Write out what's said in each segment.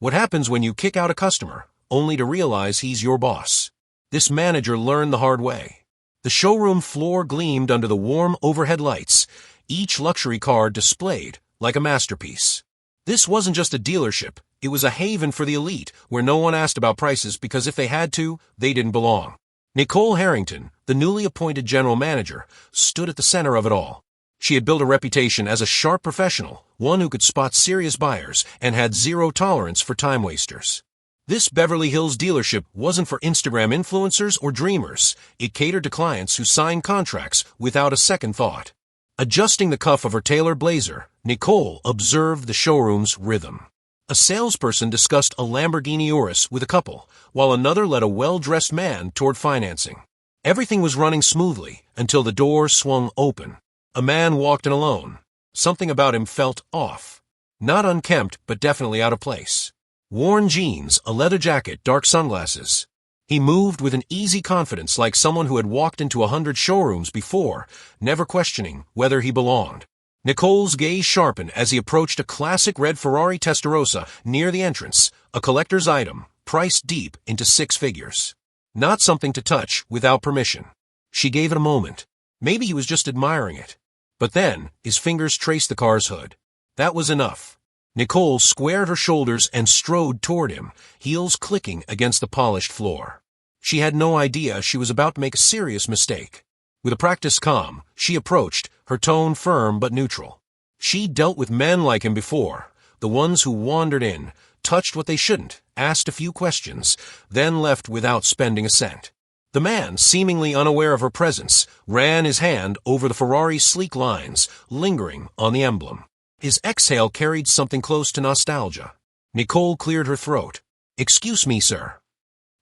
What happens when you kick out a customer, only to realize he's your boss? This manager learned the hard way. The showroom floor gleamed under the warm overhead lights, each luxury car displayed like a masterpiece. This wasn't just a dealership, it was a haven for the elite, where no one asked about prices because if they had to, they didn't belong. Nicole Harrington, the newly appointed general manager, stood at the center of it all. She had built a reputation as a sharp professional, one who could spot serious buyers and had zero tolerance for time wasters. This Beverly Hills dealership wasn't for Instagram influencers or dreamers. It catered to clients who signed contracts without a second thought. Adjusting the cuff of her tailored blazer, Nicole observed the showroom's rhythm. A salesperson discussed a Lamborghini Urus with a couple, while another led a well-dressed man toward financing. Everything was running smoothly until the door swung open. A man walked in alone. Something about him felt off. Not unkempt, but definitely out of place. Worn jeans, a leather jacket, dark sunglasses. He moved with an easy confidence like someone who had walked into 100 showrooms before, never questioning whether he belonged. Nicole's gaze sharpened as he approached a classic red Ferrari Testarossa near the entrance, a collector's item, priced deep into 6 figures. Not something to touch without permission. She gave it a moment. Maybe he was just admiring it. But then, his fingers traced the car's hood. That was enough. Nicole squared her shoulders and strode toward him, heels clicking against the polished floor. She had no idea she was about to make a serious mistake. With a practiced calm, she approached, her tone firm but neutral. She'd dealt with men like him before, the ones who wandered in, touched what they shouldn't, asked a few questions, then left without spending a cent. The man, seemingly unaware of her presence, ran his hand over the Ferrari's sleek lines, lingering on the emblem. His exhale carried something close to nostalgia. Nicole cleared her throat. "Excuse me, sir."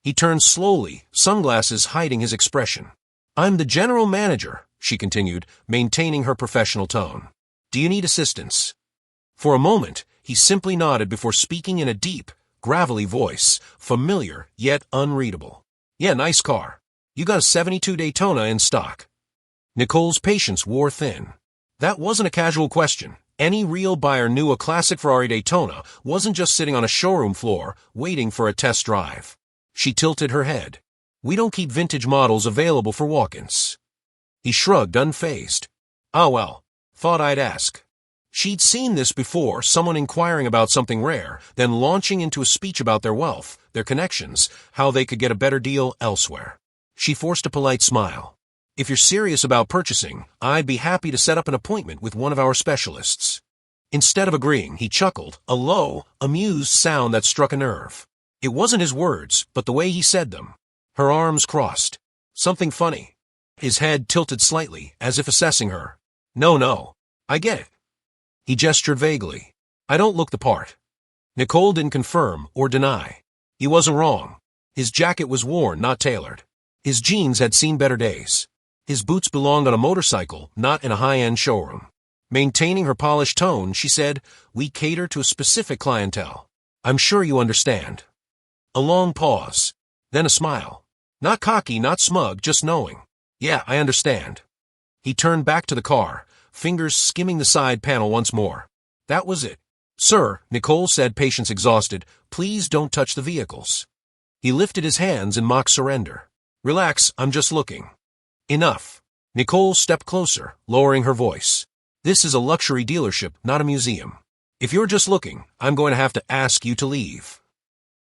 He turned slowly, sunglasses hiding his expression. "I'm the general manager," she continued, maintaining her professional tone. "Do you need assistance?" For a moment, he simply nodded before speaking in a deep, gravelly voice, familiar yet unreadable. "Yeah, nice car. You got a 72 Daytona in stock." Nicole's patience wore thin. That wasn't a casual question. Any real buyer knew a classic Ferrari Daytona wasn't just sitting on a showroom floor waiting for a test drive. She tilted her head. "We don't keep vintage models available for walk-ins." He shrugged, unfazed. "Ah well, thought I'd ask." She'd seen this before, someone inquiring about something rare, then launching into a speech about their wealth, their connections, how they could get a better deal elsewhere. She forced a polite smile. "If you're serious about purchasing, I'd be happy to set up an appointment with one of our specialists." Instead of agreeing, he chuckled, a low, amused sound that struck a nerve. It wasn't his words, but the way he said them. Her arms crossed. "Something funny?" His head tilted slightly, as if assessing her. No, I get it." He gestured vaguely. "I don't look the part." Nicole didn't confirm or deny. He wasn't wrong. His jacket was worn, not tailored. His jeans had seen better days. His boots belonged on a motorcycle, not in a high-end showroom. Maintaining her polished tone, she said, "We cater to a specific clientele. I'm sure you understand." A long pause. Then a smile. Not cocky, not smug, just knowing. "Yeah, I understand." He turned back to the car, fingers skimming the side panel once more. That was it. "Sir," Nicole said, patience exhausted, "please don't touch the vehicles." He lifted his hands in mock surrender. "Relax, I'm just looking." "Enough." Nicole stepped closer, lowering her voice. "This is a luxury dealership, not a museum. If you're just looking, I'm going to have to ask you to leave."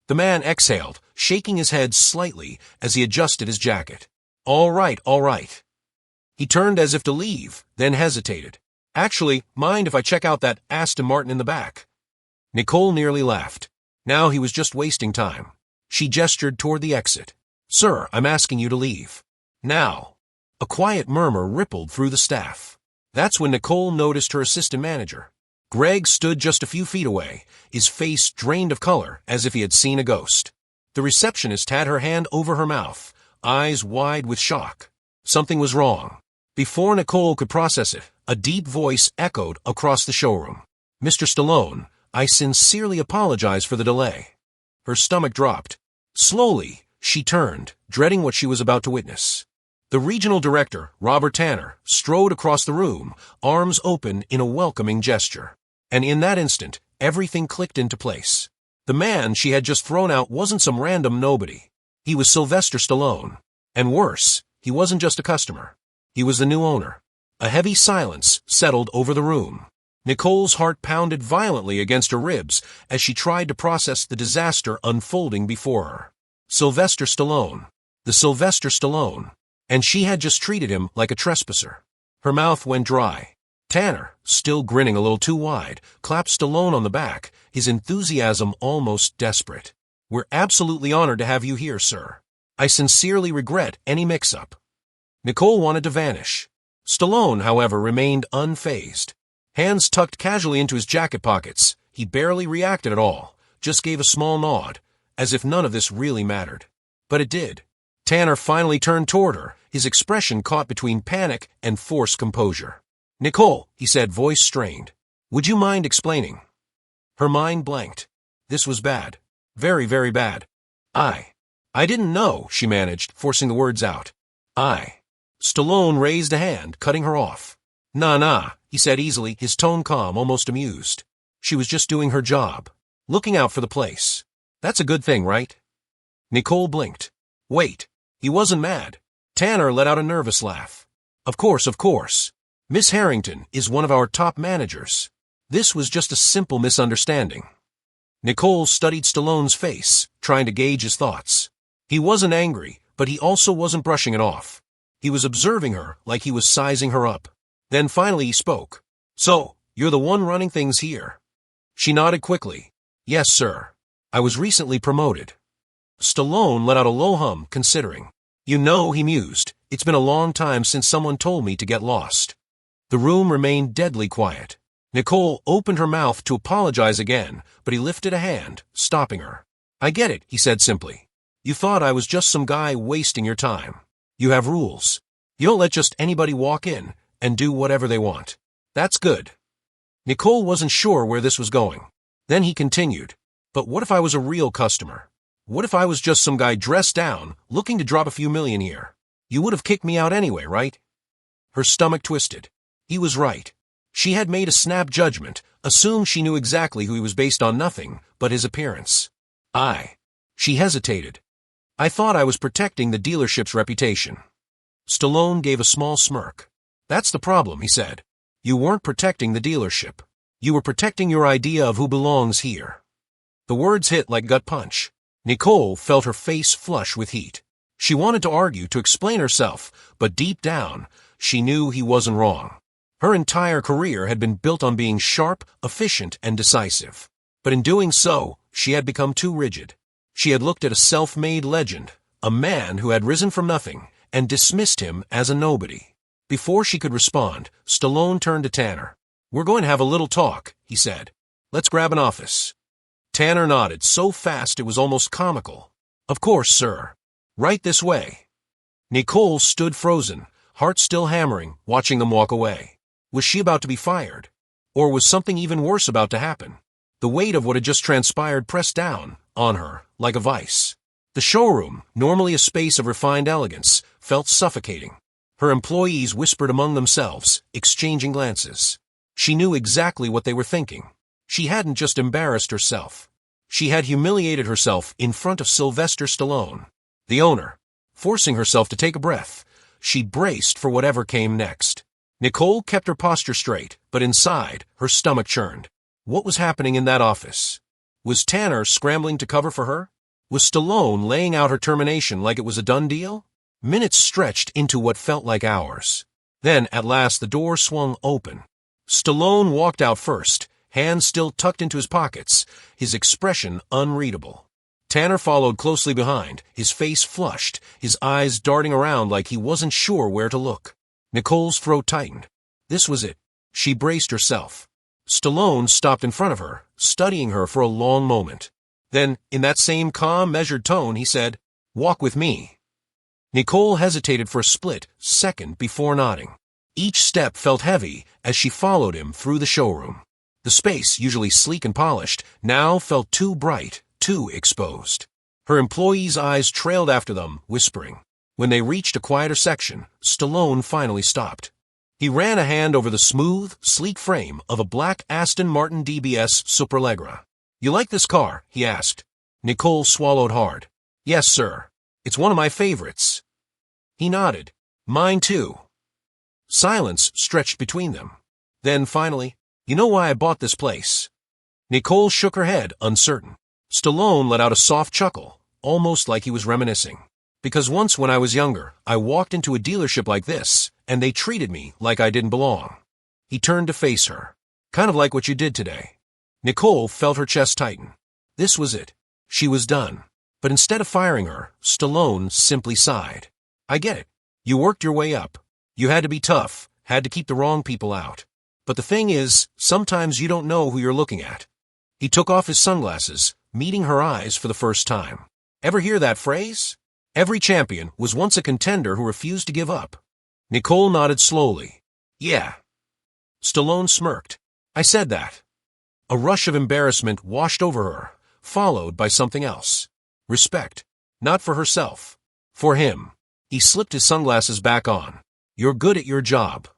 The man exhaled, shaking his head slightly as he adjusted his jacket. All right. He turned as if to leave, then hesitated. "Actually, mind if I check out that Aston Martin in the back?" Nicole nearly laughed. Now he was just wasting time. She gestured toward the exit. "Sir, I'm asking you to leave. Now." A quiet murmur rippled through the staff. That's when Nicole noticed her assistant manager. Greg stood just a few feet away, his face drained of color as if he had seen a ghost. The receptionist had her hand over her mouth, eyes wide with shock. Something was wrong. Before Nicole could process it, a deep voice echoed across the showroom. "Mr. Stallone, I sincerely apologize for the delay." Her stomach dropped. Slowly, she turned, dreading what she was about to witness. The regional director, Robert Tanner, strode across the room, arms open in a welcoming gesture. And in that instant, everything clicked into place. The man she had just thrown out wasn't some random nobody. He was Sylvester Stallone. And worse, he wasn't just a customer. He was the new owner. A heavy silence settled over the room. Nicole's heart pounded violently against her ribs as she tried to process the disaster unfolding before her. Sylvester Stallone. The Sylvester Stallone. And she had just treated him like a trespasser. Her mouth went dry. Tanner, still grinning a little too wide, clapped Stallone on the back, his enthusiasm almost desperate. "We're absolutely honored to have you here, sir. I sincerely regret any mix-up." Nicole wanted to vanish. Stallone, however, remained unfazed. Hands tucked casually into his jacket pockets, he barely reacted at all, just gave a small nod, as if none of this really mattered. But it did. Tanner finally turned toward her, his expression caught between panic and forced composure. "Nicole," he said, voice strained, "would you mind explaining?" Her mind blanked. This was bad. Very, very bad. I didn't know," she managed, forcing the words out. Stallone raised a hand, cutting her off. Nah, he said easily, his tone calm, almost amused. She was just doing her job. Looking out for the place. That's a good thing, right? Nicole blinked. Wait, he wasn't mad. Tanner let out a nervous laugh. Of course. Miss Harrington is one of our top managers. This was just a simple misunderstanding. Nicole studied Stallone's face, trying to gauge his thoughts. He wasn't angry, but he also wasn't brushing it off. He was observing her like he was sizing her up. Then finally he spoke. "So, you're the one running things here?" She nodded quickly. "Yes, sir. I was recently promoted." Stallone let out a low hum, considering. "You know," he mused, "it's been a long time since someone told me to get lost." The room remained deadly quiet. Nicole opened her mouth to apologize again, but he lifted a hand, stopping her. "I get it," he said simply. "You thought I was just some guy wasting your time. You have rules. You don't let just anybody walk in and do whatever they want. That's good." Nicole wasn't sure where this was going. Then he continued, "But what if I was a real customer? What if I was just some guy dressed down, looking to drop a few million here? You would have kicked me out anyway, right?" Her stomach twisted. He was right. She had made a snap judgment, assumed she knew exactly who he was based on nothing but his appearance. She hesitated. "I thought I was protecting the dealership's reputation." Stallone gave a small smirk. "That's the problem," he said. "You weren't protecting the dealership. You were protecting your idea of who belongs here." The words hit like a gut punch. Nicole felt her face flush with heat. She wanted to argue, to explain herself, but deep down, she knew he wasn't wrong. Her entire career had been built on being sharp, efficient, and decisive. But in doing so, she had become too rigid. She had looked at a self-made legend, a man who had risen from nothing, and dismissed him as a nobody. Before she could respond, Stallone turned to Tanner. "We're going to have a little talk," he said. "Let's grab an office." Tanner nodded so fast it was almost comical. "Of course, sir. Right this way." Nicole stood frozen, heart still hammering, watching them walk away. Was she about to be fired? Or was something even worse about to happen? The weight of what had just transpired pressed down on her like a vice. The showroom, normally a space of refined elegance, felt suffocating. Her employees whispered among themselves, exchanging glances. She knew exactly what they were thinking. She hadn't just embarrassed herself. She had humiliated herself in front of Sylvester Stallone, the owner. Forcing herself to take a breath, she braced for whatever came next. Nicole kept her posture straight, but inside, her stomach churned. What was happening in that office? Was Tanner scrambling to cover for her? Was Stallone laying out her termination like it was a done deal? Minutes stretched into what felt like hours. Then, at last, the door swung open. Stallone walked out first, hands still tucked into his pockets, his expression unreadable. Tanner followed closely behind, his face flushed, his eyes darting around like he wasn't sure where to look. Nicole's throat tightened. This was it. She braced herself. Stallone stopped in front of her, studying her for a long moment. Then, in that same calm, measured tone, he said, "Walk with me." Nicole hesitated for a split second before nodding. Each step felt heavy as she followed him through the showroom. The space, usually sleek and polished, now felt too bright, too exposed. Her employees' eyes trailed after them, whispering. When they reached a quieter section, Stallone finally stopped. He ran a hand over the smooth, sleek frame of a black Aston Martin DBS Superleggera. You like this car? He asked. Nicole swallowed hard. Yes, sir. It's one of my favorites. He nodded. Mine too. Silence stretched between them. Then finally, you know why I bought this place? Nicole shook her head, uncertain. Stallone let out a soft chuckle, almost like he was reminiscing. Because once when I was younger, I walked into a dealership like this, and they treated me like I didn't belong. He turned to face her. Kind of like what you did today. Nicole felt her chest tighten. This was it. She was done. But instead of firing her, Stallone simply sighed. I get it. You worked your way up. You had to be tough, had to keep the wrong people out. But the thing is, sometimes you don't know who you're looking at. He took off his sunglasses, meeting her eyes for the first time. Ever hear that phrase? Every champion was once a contender who refused to give up. Nicole nodded slowly. Yeah. Stallone smirked. I said that. A rush of embarrassment washed over her, followed by something else. Respect. Not for herself. For him. He slipped his sunglasses back on. You're good at your job.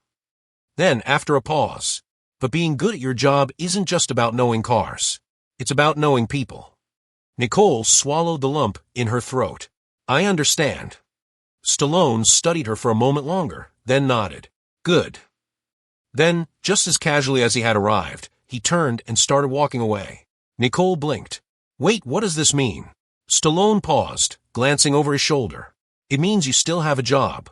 Then, after a pause. But being good at your job isn't just about knowing cars. It's about knowing people. Nicole swallowed the lump in her throat. I understand. Stallone studied her for a moment longer, then nodded. Good. Then, just as casually as he had arrived, he turned and started walking away. Nicole blinked. Wait, what does this mean? Stallone paused, glancing over his shoulder. It means you still have a job.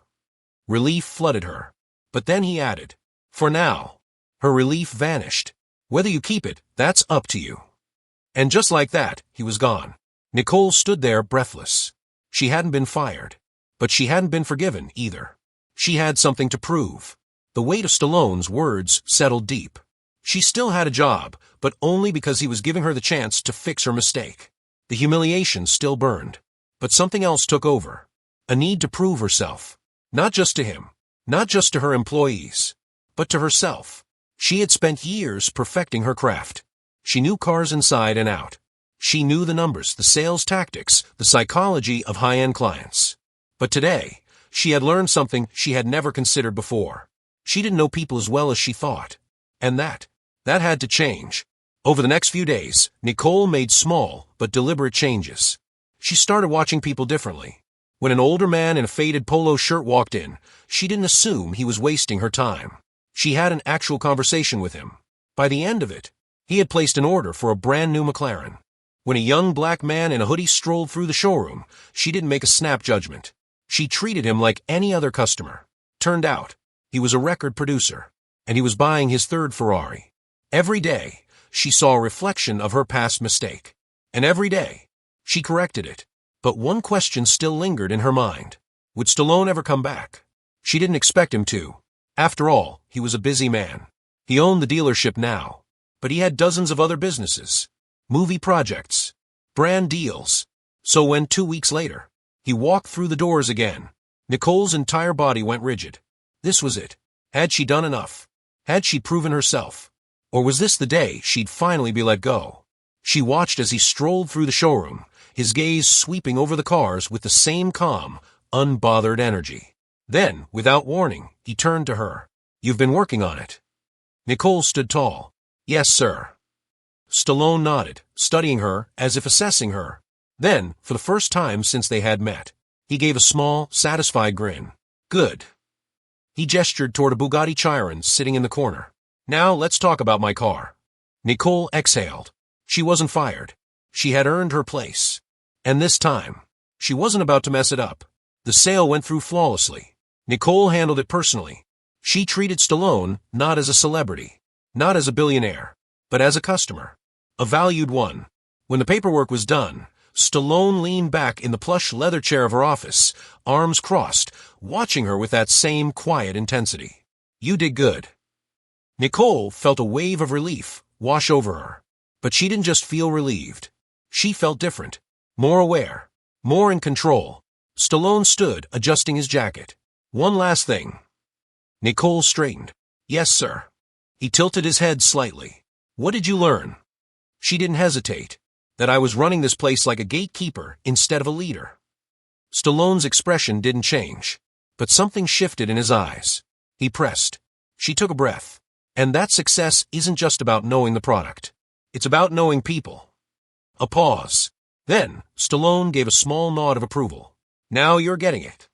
Relief flooded her. But then he added, for now. Her relief vanished. Whether you keep it, that's up to you. And just like that, he was gone. Nicole stood there breathless. She hadn't been fired. But she hadn't been forgiven either. She had something to prove. The weight of Stallone's words settled deep. She still had a job, but only because he was giving her the chance to fix her mistake. The humiliation still burned. But something else took over. A need to prove herself. Not just to him. Not just to her employees. But to herself. She had spent years perfecting her craft. She knew cars inside and out. She knew the numbers, the sales tactics, the psychology of high-end clients. But today, she had learned something she had never considered before. She didn't know people as well as she thought. And that had to change. Over the next few days, Nicole made small but deliberate changes. She started watching people differently. When an older man in a faded polo shirt walked in, she didn't assume he was wasting her time. She had an actual conversation with him. By the end of it, he had placed an order for a brand new McLaren. When a young black man in a hoodie strolled through the showroom, she didn't make a snap judgment. She treated him like any other customer. Turned out, he was a record producer, and he was buying his third Ferrari. Every day, she saw a reflection of her past mistake. And every day, she corrected it. But one question still lingered in her mind. Would Stallone ever come back? She didn't expect him to. After all, he was a busy man. He owned the dealership now. But he had dozens of other businesses. Movie projects. Brand deals. So when 2 weeks later, he walked through the doors again, Nicole's entire body went rigid. This was it. Had she done enough? Had she proven herself? Or was this the day she'd finally be let go? She watched as he strolled through the showroom, his gaze sweeping over the cars with the same calm, unbothered energy. Then, without warning, he turned to her. You've been working on it. Nicole stood tall. Yes, sir. Stallone nodded, studying her as if assessing her. Then, for the first time since they had met, he gave a small, satisfied grin. Good. He gestured toward a Bugatti Chiron sitting in the corner. Now let's talk about my car. Nicole exhaled. She wasn't fired. She had earned her place. And this time, she wasn't about to mess it up. The sale went through flawlessly. Nicole handled it personally. She treated Stallone not as a celebrity, not as a billionaire, but as a customer. A valued one. When the paperwork was done, Stallone leaned back in the plush leather chair of her office, arms crossed, watching her with that same quiet intensity. You did good. Nicole felt a wave of relief wash over her. But she didn't just feel relieved. She felt different, more aware, more in control. Stallone stood, adjusting his jacket. One last thing. Nicole straightened. Yes, sir. He tilted his head slightly. What did you learn? She didn't hesitate. That I was running this place like a gatekeeper instead of a leader. Stallone's expression didn't change, but something shifted in his eyes. He pressed. She took a breath. And that success isn't just about knowing the product. It's about knowing people. A pause. Then, Stallone gave a small nod of approval. Now you're getting it.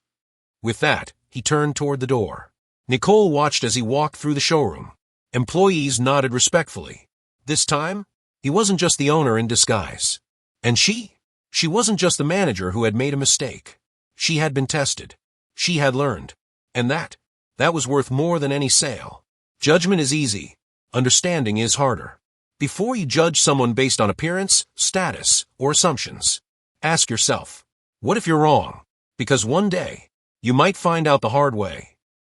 With that, he turned toward the door. Nicole watched as he walked through the showroom. Employees nodded respectfully. This time, he wasn't just the owner in disguise. And she? She wasn't just the manager who had made a mistake. She had been tested. She had learned. And that was worth more than any sale. Judgment is easy. Understanding is harder. Before you judge someone based on appearance, status, or assumptions, ask yourself, what if you're wrong? Because one day, you might find out the hard way.